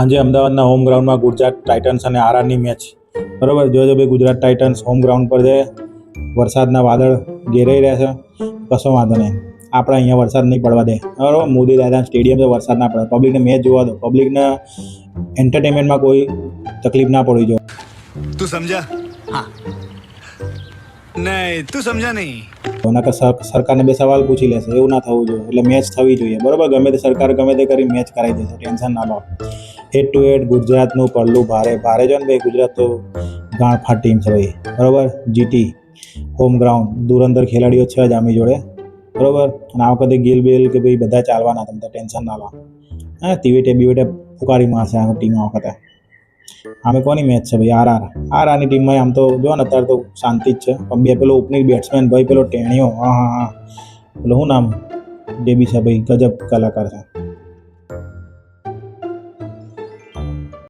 આજે અમદાવાદના હોમ ગ્રાઉન્ડમાં ગુજરાત ટાઇટન્સ અને આરઆરની મેચ બરાબર જોજો ભાઈ. ગુજરાત ટાઇટન્સ હોમ ગ્રાઉન્ડ પર છે. વરસાદના વાદળ ઘેરાઈ રહ્યા છે. કશો વાંધો નહીં, આપણે અહીંયા વરસાદ નહીં પડવા દે બરાબર. મોદી દાદા સ્ટેડિયમ છે, વરસાદ ના પડે. પબ્લિકને મેચ જોવા દો. પબ્લિકને એન્ટરટેનમેન્ટમાં કોઈ તકલીફ ના પડવી જોઈએ. તું સમજા? હા નહીં, તું સમજા નહીં. સરકારને બે સવાલ પૂછી લેશે, એવું ના થવું જોઈએ. એટલે મેચ થવી જોઈએ બરાબર. ગમે તે સરકાર ગમે તે કરી મેચ કરાવી દેશે, ટેન્શન ના લો. હેડ ટુ હેડ ગુજરાતનું પડલું ભારે છે ને ભાઈ. ગુજરાત તો ગાંઠફાટ ટીમ છે ભાઈ બરાબર. જીટી હોમ ગ્રાઉન્ડ, ધુરંધર ખેલાડીઓ છે જ આમી જોડે બરાબર. અને આ વખતે ગિલ બેલ કે ભાઈ બધા ચાલવાના, તમે ટેન્શન ના લો. હા, બીવેટે ફુકારી મારશે આ ટીમ આ વખતે. આમે કોની મેચ છે ભાઈ? આરઆરની ટીમમાં આમ તો જો ને અત્યારે તો શાંતિ જ છે. પણ બે પેલો ઓપનિંગ બેટ્સમેન ભાઈ, પેલો ટેણીઓ, હા પેલો શું નામ, ડેબી છે ભાઈ, ગજબ કલાકાર છે.